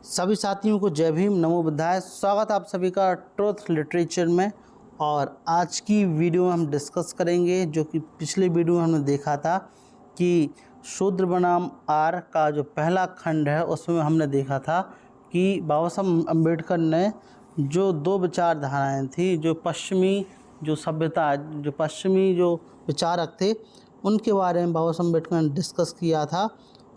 सभी साथियों को जय भीम, नमो बुद्धाय। स्वागत आप सभी का ट्रुथ लिटरेचर में। और आज की वीडियो में हम डिस्कस करेंगे जो कि पिछले वीडियो में हमने देखा था कि शूद्र बनाम आर का जो पहला खंड है उसमें हमने देखा था कि बाबा साहब अम्बेडकर ने जो दो विचारधाराएं थी, जो पश्चिमी विचारक थे उनके बारे में बाबा साहब अम्बेडकर ने डिस्कस किया था।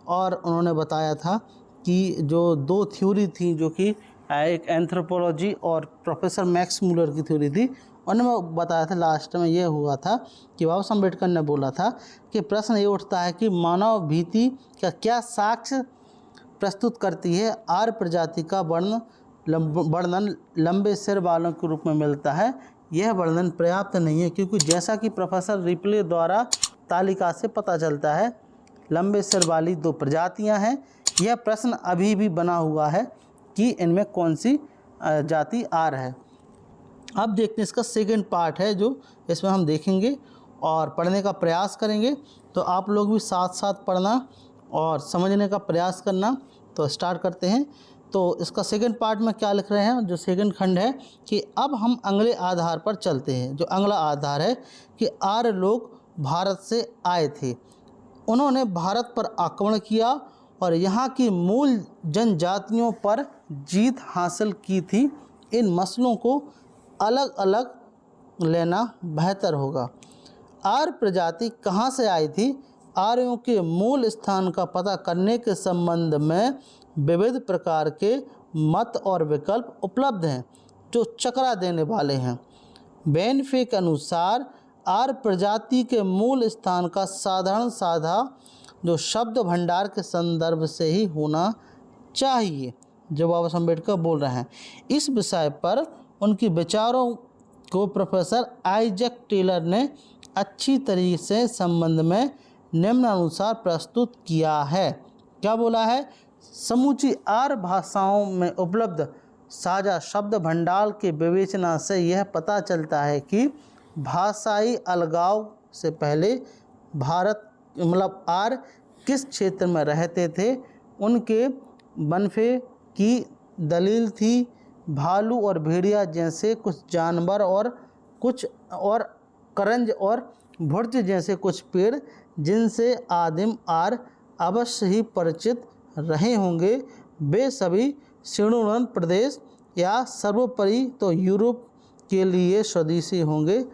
और उन्होंने बताया था कि जो दो थ्योरी थी, जो कि एक एंथ्रोपोलॉजी और प्रोफेसर मैक्स मूलर की थ्योरी थी, उन्होंने बताया था लास्ट में यह हुआ था कि बाबा साहब अम्बेडकर ने बोला था कि प्रश्न ये उठता है कि मानव भीति का क्या साक्ष्य प्रस्तुत करती है आर्य प्रजाति का वर्णन लंबे सिर वालों के रूप में मिलता है। यह वर्णन पर्याप्त नहीं है, क्योंकि जैसा कि प्रोफेसर रिप्ले द्वारा तालिका से पता चलता है लंबे सिर वाली दो प्रजातियां हैं। यह प्रश्न अभी भी बना हुआ है कि इनमें कौन सी जाति आर्य है। अब देखते हैं इसका सेकंड पार्ट है जो इसमें हम देखेंगे और पढ़ने का प्रयास करेंगे। तो आप लोग भी साथ साथ पढ़ना और समझने का प्रयास करना। तो स्टार्ट करते हैं। तो इसका सेकंड पार्ट में क्या लिख रहे हैं, जो सेकंड खंड है कि अब हम अगले आधार पर चलते हैं। जो अगला आधार है कि आर्य लोग भारत से आए थे, उन्होंने भारत पर आक्रमण किया और यहाँ की मूल जनजातियों पर जीत हासिल की थी। इन मसलों को अलग अलग लेना बेहतर होगा। आर्य प्रजाति कहाँ से आई थी? आर्यों के मूल स्थान का पता करने के संबंध में विविध प्रकार के मत और विकल्प उपलब्ध हैं जो चकरा देने वाले हैं। बेनफे के अनुसार आर्य प्रजाति के मूल स्थान का साधारण साधा जो शब्द भंडार के संदर्भ से ही होना चाहिए, जो बाबा साहब अम्बेडकर बोल रहे हैं। इस विषय पर उनके विचारों को प्रोफेसर आइजैक टेलर ने अच्छी तरीके से संबंध में निम्नानुसार प्रस्तुत किया है। क्या बोला है? समूची आर्य भाषाओं में उपलब्ध साझा शब्द भंडार के विवेचना से यह पता चलता है कि भाषाई अलगाव से पहले भारत आर्य किस क्षेत्र में रहते थे। उनके बनफे की दलील थी भालू और भेड़िया जैसे कुछ जानवर और करंज और भुर्ज जैसे कुछ पेड़, जिनसे आदिम आर्य अवश्य ही परिचित रहे होंगे, वे सभी शीर्णोन्नत प्रदेश या सर्वोपरि तो यूरोप के लिए स्वदेशी होंगे,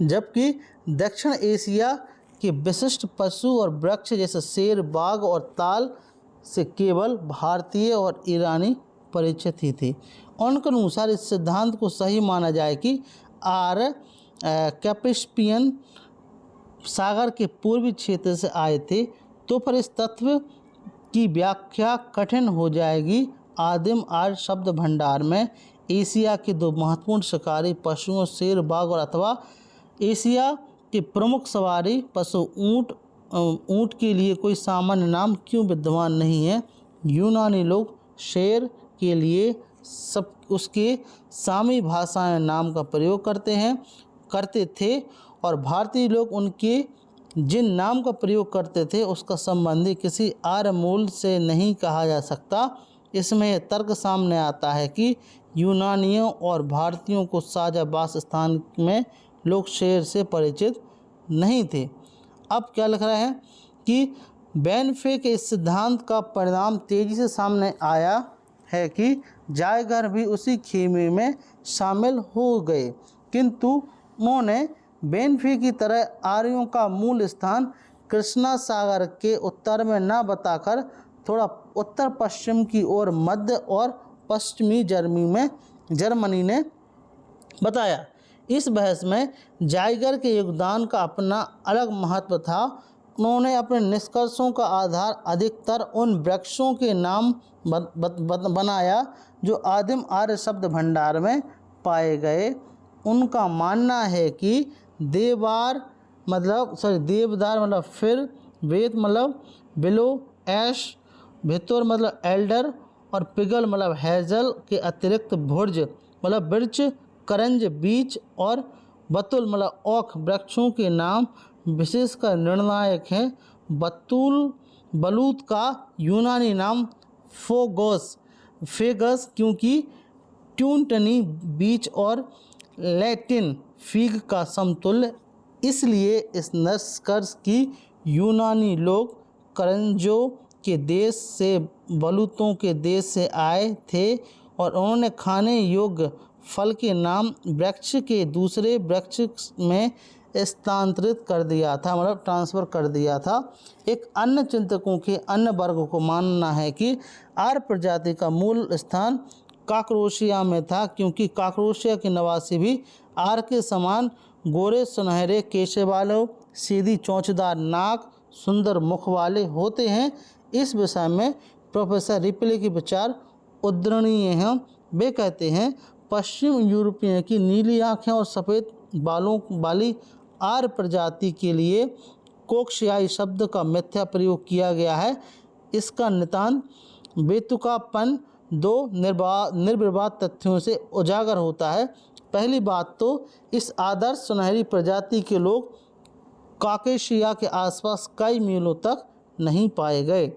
जबकि दक्षिण एशिया के विशिष्ट पशु और वृक्ष जैसे शेर, बाघ और ताल से केवल भारतीय और ईरानी परिचित ही थे। उनके अनुसार इस सिद्धांत को सही माना जाए कि आर्य कैस्पियन सागर के पूर्वी क्षेत्र से आए थे, तो फिर इस तत्व की व्याख्या कठिन हो जाएगी। आदिम आर्य शब्द भंडार में एशिया के दो महत्वपूर्ण शिकारी पशुओं शेर, बाघ और अथवा एशिया के प्रमुख सवारी पशु ऊंट के लिए कोई सामान्य नाम क्यों विद्यमान नहीं है? यूनानी लोग शेर के लिए उसके सामी भाषाएं नाम का प्रयोग करते थे और भारतीय लोग उनके जिन नाम का प्रयोग करते थे उसका संबंधी किसी आर्य मूल से नहीं कहा जा सकता। इसमें यह तर्क सामने आता है कि यूनानियों और भारतीयों को साझा वास स्थान में लोग शेर से परिचित नहीं थे। अब क्या लिख रहे हैं कि बेनफे के इस सिद्धांत का परिणाम तेजी से सामने आया है कि जायगर भी उसी खेमे में शामिल हो गए, किंतु उन्होंने बेनफे की तरह आर्यों का मूल स्थान कृष्णा सागर के उत्तर में न बताकर थोड़ा उत्तर पश्चिम की ओर मध्य और पश्चिमी जर्मनी ने बताया। इस बहस में जायगर के योगदान का अपना अलग महत्व था। उन्होंने अपने निष्कर्षों का आधार अधिकतर उन वृक्षों के नाम बनाया जो आदिम आर्य शब्द भंडार में पाए गए। उनका मानना है कि देवदार फिर, वेत बिलो, ऐश, भितुर एल्डर और पिगल हैजल के अतिरिक्त भुर्ज वृक्ष, करंज बीच और बतुल ओक वृक्षों के नाम विशेषकर निर्णायक हैं। बतूल बलूत का यूनानी नाम फेगस क्योंकि ट्यूनटनी बीच और लैटिन फिग का समतुल्य, इसलिए इस निष्कर्ष की यूनानी लोग करंजों के देश से बलूतों के देश से आए थे और उन्होंने खाने योग्य फल के नाम वृक्ष के दूसरे वृक्ष में स्थानांतरित कर दिया था, मतलब ट्रांसफ़र कर दिया था। एक अन्य चिंतकों के अन्य वर्ग को मानना है कि आर्य प्रजाति का मूल स्थान काकरोशिया में था, क्योंकि काकरोशिया के निवासी भी आर्य के समान गोरे सुनहरे केश वाले, सीधी चोंचदार नाक, सुंदर मुख वाले होते हैं। इस विषय में प्रोफेसर रिपले के विचार उद्धरणीय हैं। वे कहते हैं, पश्चिम यूरोपियन की नीली आँखें और सफ़ेद बालों वाली आर्य प्रजाति के लिए कोक्शियाई शब्द का मिथ्या प्रयोग किया गया है। इसका नितांत बेतुकापन दो निर्विवाद तथ्यों से उजागर होता है। पहली बात तो इस आदर्श सुनहरी प्रजाति के लोग काकेशिया के आसपास कई मीलों तक नहीं पाए गए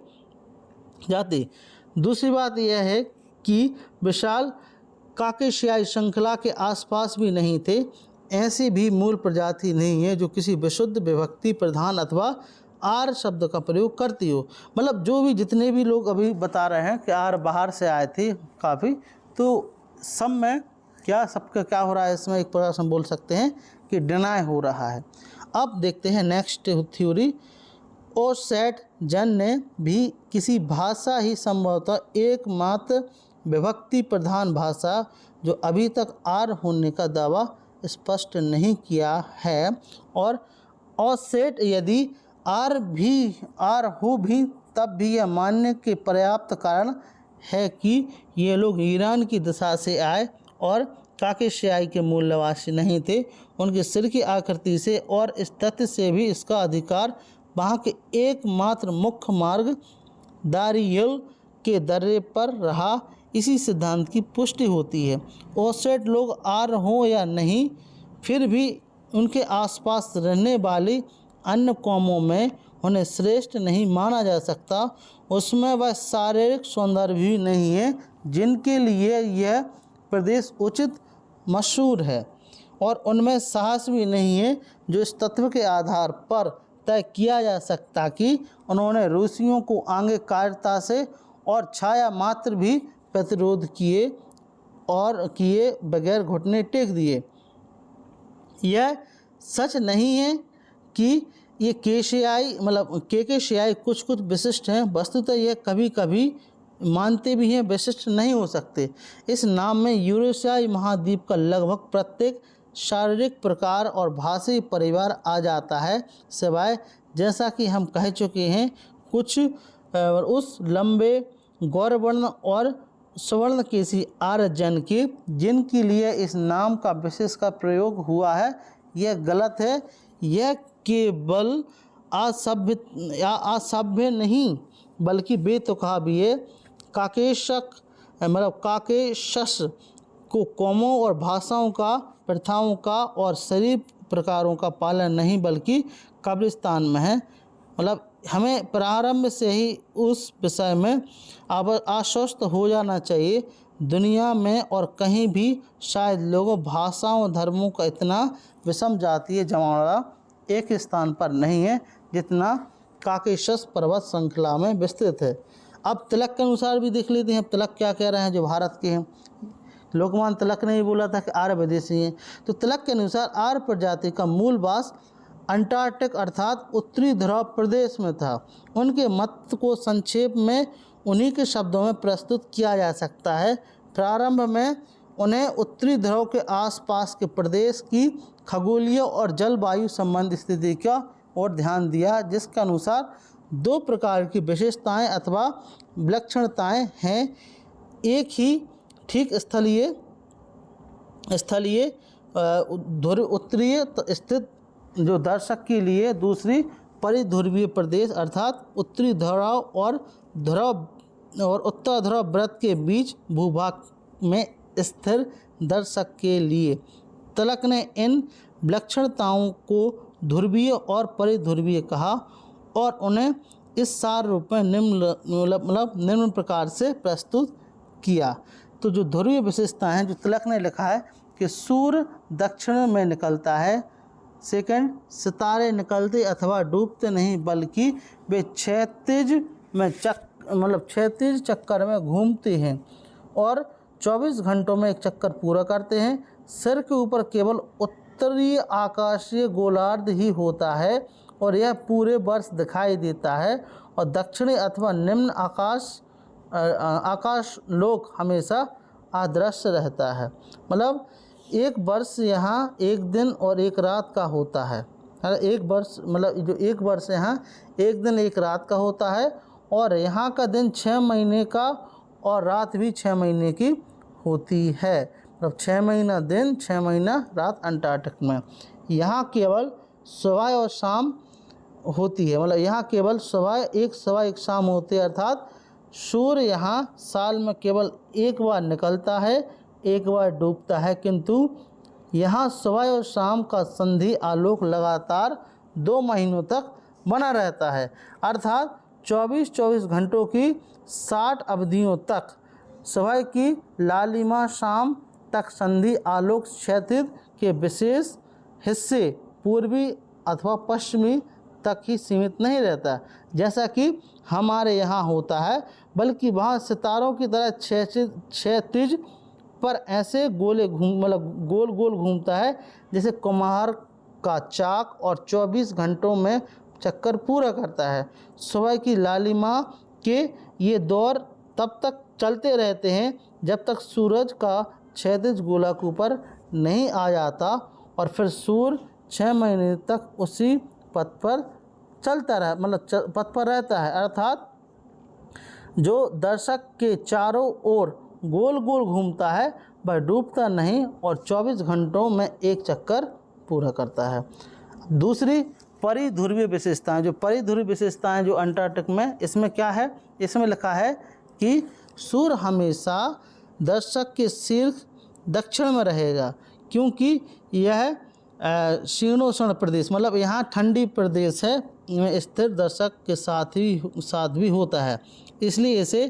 जाते। दूसरी बात यह है कि विशाल काकेशियाई श्रृंखला के आसपास भी नहीं थे। ऐसी भी मूल प्रजाति नहीं है जो किसी विशुद्ध विभक्ति प्रधान अथवा आर्य शब्द का प्रयोग करती हो। मतलब जो भी जितने भी लोग अभी बता रहे हैं कि आर्य बाहर से आए थे काफ़ी, तो सब में क्या सबका क्या हो रहा है, इसमें एक प्रकार से हम बोल सकते हैं कि डिनाई हो रहा है। अब देखते हैं नेक्स्ट थ्योरी। ओसेट जन ने भी किसी भाषा ही संभवतः एकमात्र विभक्ति प्रधान भाषा जो अभी तक आर्य होने का दावा स्पष्ट नहीं किया है, और ओसेट यदि आर्य हो भी तब भी यह मानने के पर्याप्त कारण है कि ये लोग ईरान की दिशा से आए और काकेशियाई के मूल निवासी नहीं थे। उनके सिर की आकृति से और इस तथ्य से भी इसका अधिकार वहाँ के एकमात्र मुख्य मार्ग दारियल के दर्रे पर रहा। इसी सिद्धांत की पुष्टि होती है। ओसेट लोग आर्य हों या नहीं, फिर भी उनके आसपास रहने वाली अन्य कौमों में उन्हें श्रेष्ठ नहीं माना जा सकता। उसमें वह शारीरिक सौंदर्य भी नहीं है जिनके लिए यह प्रदेश उचित मशहूर है, और उनमें साहस भी नहीं है जो इस तत्व के आधार पर तय किया जा सकता कि उन्होंने रूसियों को आज्ञाकारिता से और छाया मात्र भी प्रतिरोध किए बगैर घुटने टेक दिए। यह सच नहीं है कि ये केकेशियाई कुछ विशिष्ट हैं। वस्तुतः यह कभी कभी मानते भी हैं विशिष्ट नहीं हो सकते। इस नाम में यूरेशियाई महाद्वीप का लगभग प्रत्येक शारीरिक प्रकार और भाषाई परिवार आ जाता है, सिवाय जैसा कि हम कह चुके हैं कुछ उस लंबे गौरवर्ण और स्वर्ण केसी आर्य जन के, जिनके लिए इस नाम का विशेष का प्रयोग हुआ है। यह गलत है। यह केवल असभ्य नहीं बल्कि बेतुका भी है। काकेशस को कौमों और भाषाओं का, प्रथाओं का और शरीर प्रकारों का पालन नहीं बल्कि कब्रिस्तान में है। मतलब हमें प्रारंभ से ही उस विषय में आश्वस्त हो जाना चाहिए। दुनिया में और कहीं भी शायद लोगों, भाषाओं, धर्मों का इतना विषम जातीय जमावड़ा एक स्थान पर नहीं है जितना काकेशस पर्वत श्रृंखला में विस्तृत है। अब तिलक के अनुसार भी देख लेते हैं। अब तिलक क्या कह रहे हैं जो भारत के हैं। लोकमान्य तिलक ने भी बोला था कि आर्य विदेशी हैं। तो तिलक के अनुसार आर्य प्रजाति का मूल वास अंटार्कटिक अर्थात उत्तरी ध्रुव प्रदेश में था। उनके मत को संक्षेप में उन्हीं के शब्दों में प्रस्तुत किया जा सकता है। प्रारंभ में उन्हें उत्तरी ध्रुव के आसपास के प्रदेश की खगोलीय और जलवायु संबंधी स्थिति का और ध्यान दिया, जिसके अनुसार दो प्रकार की विशेषताएं अथवा विलक्षणताएं हैं। एक ही ठीक स्थलीय उत्तरीय स्थित जो दर्शक के लिए, दूसरी परिध्रुवीय प्रदेश अर्थात उत्तरी ध्रुव और उत्तर ध्रुव व्रत के बीच भूभाग में स्थिर दर्शक के लिए। तिलक ने इन विलक्षणताओं को ध्रुवीय और परिध्रुवीय कहा और उन्हें इस सार रूप में निम्न प्रकार से प्रस्तुत किया। तो जो ध्रुवीय विशेषता हैं, जो तिलक ने लिखा है कि सूर्य दक्षिण में निकलता है। सेकंड, सितारे निकलते अथवा डूबते नहीं बल्कि वे क्षैतिज में क्षैतिज चक्कर में घूमते हैं और 24 घंटों में एक चक्कर पूरा करते हैं। सिर के ऊपर केवल उत्तरीय आकाशीय गोलार्ध ही होता है और यह पूरे वर्ष दिखाई देता है और दक्षिणी अथवा निम्न आकाश लोक हमेशा अदृश्य रहता है। मतलब एक वर्ष यहाँ एक दिन और एक रात का होता है। एक वर्ष जो एक वर्ष यहाँ एक दिन एक रात का होता है और यहाँ का दिन 6 महीने का और रात भी 6 महीने की होती है। मतलब 6 महीना दिन 6 महीना रात अंटार्कटिक में। यहाँ केवल सुबह और शाम होती है। मतलब यहाँ केवल सुबह एक शाम होती है, अर्थात सूर्य यहाँ साल में केवल एक बार निकलता है, एक बार डूबता है, किंतु यहाँ सुबह और शाम का संधि आलोक लगातार 2 महीनों तक बना रहता है। अर्थात 24 घंटों की 60 अवधियों तक सुबह की लालिमा शाम तक संधि आलोक क्षैतिज के विशेष हिस्से पूर्वी अथवा पश्चिमी तक ही सीमित नहीं रहता जैसा कि हमारे यहाँ होता है, बल्कि वहाँ सितारों की तरह क्षैतिज पर ऐसे गोल गोल घूमता है जैसे कुम्हार का चाक और 24 घंटों में चक्कर पूरा करता है। सुबह की लालिमा के ये दौर तब तक चलते रहते हैं जब तक सूरज का क्षैतिज गोलक ऊपर नहीं आ जाता और फिर सूर्य 6 महीने तक उसी पथ पर चलता पथ पर रहता है। अर्थात जो दर्शक के चारों ओर गोल गोल घूमता है वह डूबता नहीं और 24 घंटों में एक चक्कर पूरा करता है। दूसरी परिध्रुवीय विशेषताएं, जो परिध्रुवीय विशेषताएं जो अंटार्कटिक में, इसमें क्या है, इसमें लिखा है कि सूर्य हमेशा दर्शक के शीर्ष दक्षिण में रहेगा क्योंकि यह शीतोष्ण प्रदेश यहाँ ठंडी प्रदेश है में स्थिर दर्शक के साथ भी होता है, इसलिए इसे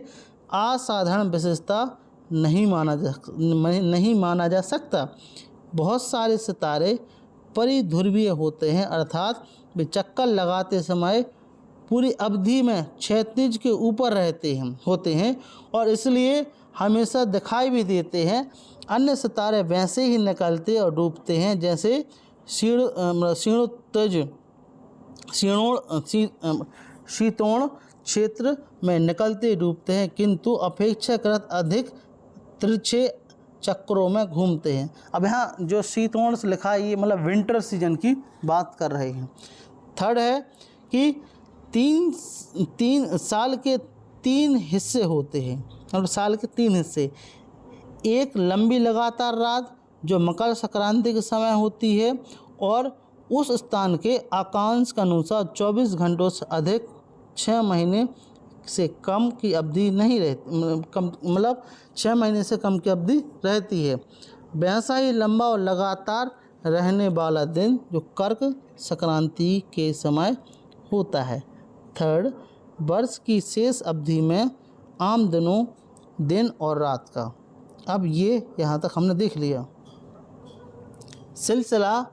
असाधारण विशेषता नहीं माना जा सकता। बहुत सारे सितारे परिध्रुवीय होते हैं, अर्थात वे चक्कर लगाते समय पूरी अवधि में क्षैतिज के ऊपर होते हैं और इसलिए हमेशा दिखाई भी देते हैं। अन्य सितारे वैसे ही निकलते और डूबते हैं जैसे शीतोष्ण क्षेत्र में निकलते डूबते हैं, किंतु अपेक्षाकृत अधिक तिरछे चक्रों में घूमते हैं। अब यहाँ जो शीतोष्ण लिखा है ये विंटर सीजन की बात कर रहे हैं। थर्ड है कि तीन साल के 3 हिस्से होते हैं, साल के 3 हिस्से। एक लंबी लगातार रात जो मकर संक्रांति के समय होती है और उस स्थान के अक्षांश के अनुसार 24 घंटों से अधिक 6 महीने से कम की अवधि नहीं रहती, 6 महीने से कम की अवधि रहती है। वैसा ही लंबा और लगातार रहने वाला दिन जो कर्क संक्रांति के समय होता है। थर्ड, वर्ष की शेष अवधि में आम दिनों दिन और रात का। अब ये यहाँ तक हमने देख लिया। सिलसिला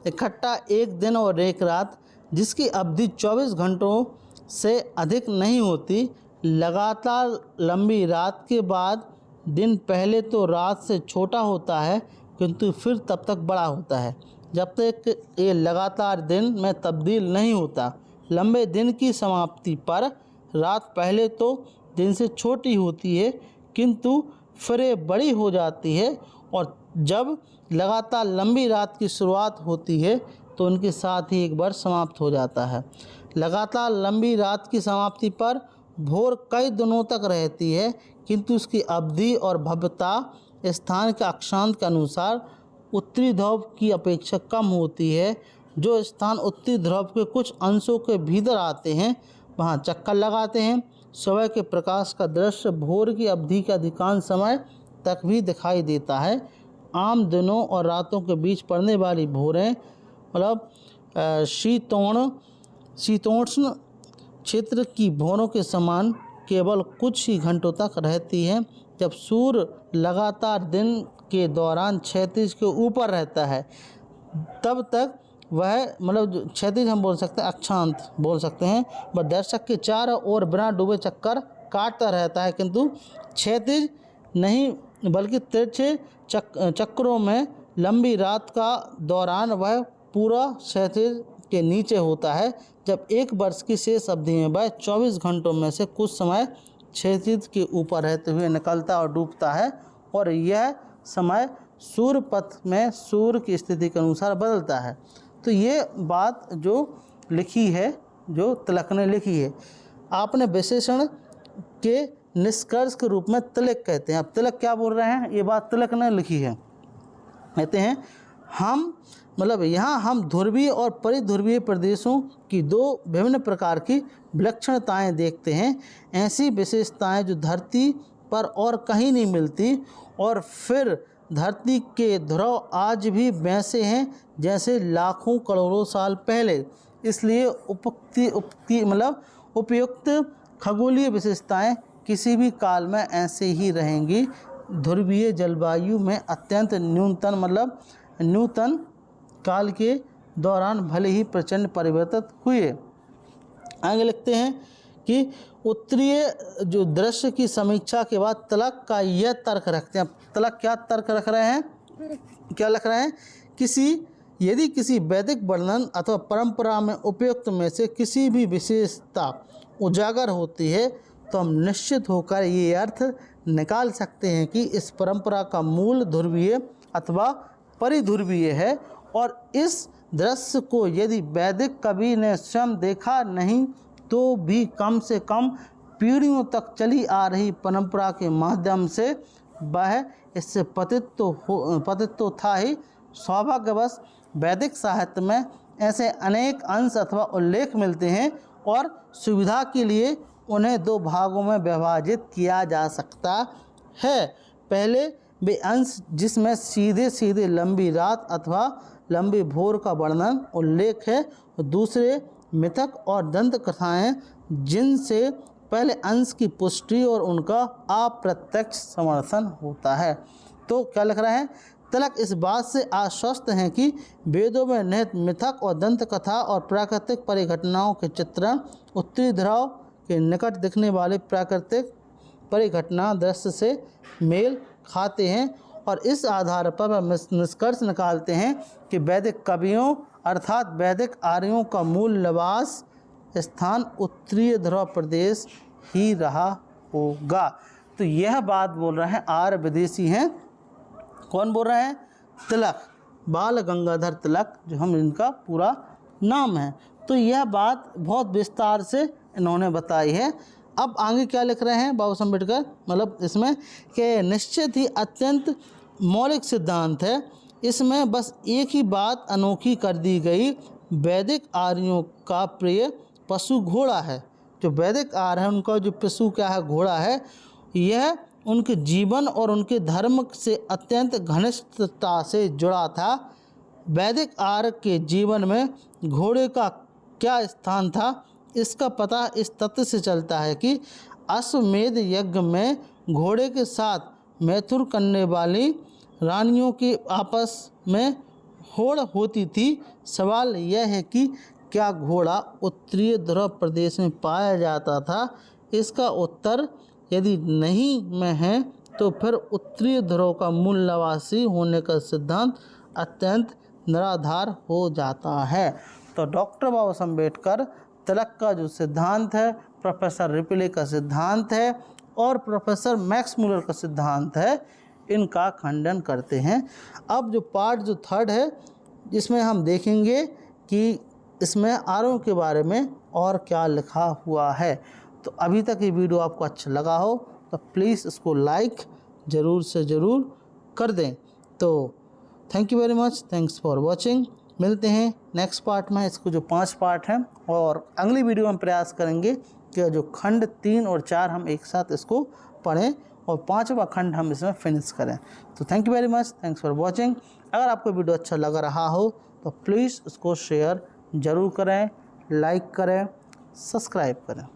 इकट्ठा एक दिन और एक रात जिसकी अवधि 24 घंटों से अधिक नहीं होती। लगातार लंबी रात के बाद दिन पहले तो रात से छोटा होता है किंतु फिर तब तक बड़ा होता है जब तक ये लगातार दिन में तब्दील नहीं होता। लंबे दिन की समाप्ति पर रात पहले तो दिन से छोटी होती है किंतु फिर ये बड़ी हो जाती है और जब लगातार लंबी रात की शुरुआत होती है तो उनके साथ ही एक बार समाप्त हो जाता है। लगातार लंबी रात की समाप्ति पर भोर कई दिनों तक रहती है किंतु उसकी अवधि और भव्यता स्थान के अक्षांश के अनुसार उत्तरी ध्रुव की अपेक्षा कम होती है। जो स्थान उत्तरी ध्रुव के कुछ अंशों के भीतर आते हैं वहाँ चक्कर लगाते हैं। सुबह के प्रकाश का दृश्य भोर की अवधि के अधिकांश समय तक भी दिखाई देता है। आम दिनों और रातों के बीच पड़ने वाली भोरें शीतोष्ण क्षेत्र की भौरों के समान केवल कुछ ही घंटों तक रहती है। जब सूर्य लगातार दिन के दौरान क्षैतिज के ऊपर रहता है तब तक वह जो क्षैतिज हम बोल सकते हैं, अक्षांत बोल सकते हैं, वह दर्शक के चारों ओर बिना डूबे चक्कर काटता रहता है, किंतु क्षैतिज नहीं बल्कि तिरछे चक्रों में लंबी रात का दौरान वह पूरा क्षैतिज के नीचे होता है। जब एक वर्ष की शेष अवधि में वह 24 घंटों में से कुछ समय क्षैतिज के ऊपर रहते हुए निकलता और डूबता है, और यह समय सूर्य पथ में सूर्य की स्थिति के अनुसार बदलता है। तो ये बात जो लिखी है, जो तिलक ने लिखी है, आपने विशेषण के निष्कर्ष के रूप में तिलक कहते हैं। अब तिलक क्या बोल रहे हैं, ये बात तिलक ने लिखी है। कहते हैं हम यहाँ हम ध्रुवीय और परिध्रुवीय प्रदेशों की दो विभिन्न प्रकार की विलक्षणताएं देखते हैं, ऐसी विशेषताएं जो धरती पर और कहीं नहीं मिलती, और फिर धरती के ध्रुव आज भी वैसे हैं जैसे लाखों करोड़ों साल पहले। इसलिए उपयुक्त खगोलीय विशेषताएं किसी भी काल में ऐसे ही रहेंगी। ध्रुवीय जलवायु में अत्यंत न्यूनतम काल के दौरान भले ही प्रचंड परिवर्तित हुए। आगे लिखते हैं कि उत्तरीय जो दृश्य की समीक्षा के बाद तिलक का यह तर्क रखते हैं। तिलक क्या तर्क रख रहे हैं, क्या लिख रहे हैं, यदि किसी वैदिक वर्णन अथवा परंपरा में उपयुक्त में से किसी भी विशेषता उजागर होती है तो हम निश्चित होकर ये अर्थ निकाल सकते हैं कि इस परंपरा का मूल ध्रुवीय अथवा परिध्रुवीय है, और इस दृश्य को यदि वैदिक कवि ने स्वयं देखा नहीं तो भी कम से कम पीढ़ियों तक चली आ रही परंपरा के माध्यम से वह इससे पतित तो था ही। सौभाग्यवश वैदिक साहित्य में ऐसे अनेक अंश अथवा उल्लेख मिलते हैं, और सुविधा के लिए उन्हें दो भागों में विभाजित किया जा सकता है। पहले वे अंश जिसमें सीधे सीधे लंबी रात अथवा लंबी भोर का वर्णन उल्लेख है, और दूसरे मिथक और दंत कथाएँ जिनसे पहले अंश की पुष्टि और उनका अप्रत्यक्ष समर्थन होता है। तो क्या लिख रहे हैं, तिलक इस बात से आश्वस्त हैं कि वेदों में निहित मिथक और दंत कथा और प्राकृतिक परिघटनाओं के चित्रण उत्तरी ध्रुव के निकट दिखने वाले प्राकृतिक परिघटना दृश्य से मेल खाते हैं, और इस आधार पर वह निष्कर्ष निकालते हैं कि वैदिक कवियों अर्थात वैदिक आर्यों का मूल निवास स्थान उत्तरीय ध्रुव प्रदेश ही रहा होगा। तो यह बात बोल रहे हैं आर्य विदेशी हैं। कौन बोल रहे हैं, तिलक, बाल गंगाधर तिलक, जो हम इनका पूरा नाम है। तो यह बात बहुत विस्तार से इन्होंने बताई है। अब आगे क्या लिख रहे हैं बाबा साहब अम्बेडकर, इसमें कि निश्चित ही अत्यंत मौलिक सिद्धांत है, इसमें बस एक ही बात अनोखी कर दी गई, वैदिक आर्यों का प्रिय पशु घोड़ा है। जो वैदिक आर्य है उनका जो पशु क्या है, घोड़ा है, यह उनके जीवन और उनके धर्म से अत्यंत घनिष्ठता से जुड़ा था। वैदिक आर्य के जीवन में घोड़े का क्या स्थान था, इसका पता इस तथ्य से चलता है कि अश्वमेध यज्ञ में घोड़े के साथ मैथुन करने वाली रानियों की आपस में होड़ होती थी। सवाल यह है कि क्या घोड़ा उत्तरीय ध्रुव प्रदेश में पाया जाता था। इसका उत्तर यदि नहीं में है तो फिर उत्तरीय ध्रुव का मूल निवासी होने का सिद्धांत अत्यंत निराधार हो जाता है। तो डॉक्टर बाबा साहब अम्बेडकर तिलक का जो सिद्धांत है, प्रोफेसर रिपले का सिद्धांत है और प्रोफेसर मैक्स मुलर का सिद्धांत है, इनका खंडन करते हैं। अब जो पार्ट जो थर्ड है, जिसमें हम देखेंगे कि इसमें आर्यों के बारे में और क्या लिखा हुआ है। तो अभी तक ये वीडियो आपको अच्छा लगा हो तो प्लीज़ इसको लाइक ज़रूर से ज़रूर कर दें। तो thank you very much, thanks for watching. मिलते हैं नेक्स्ट पार्ट में। इसको जो 5 पार्ट हैं, और अगली वीडियो में प्रयास करेंगे कि जो खंड 3 और 4 हम एक साथ इसको पढ़ें और 5वां खंड हम इसमें फिनिश करें। तो thank you very much, thanks for watching. अगर आपको वीडियो अच्छा लग रहा हो तो प्लीज़ इसको शेयर ज़रूर करें, लाइक करें सब्सक्राइब करें।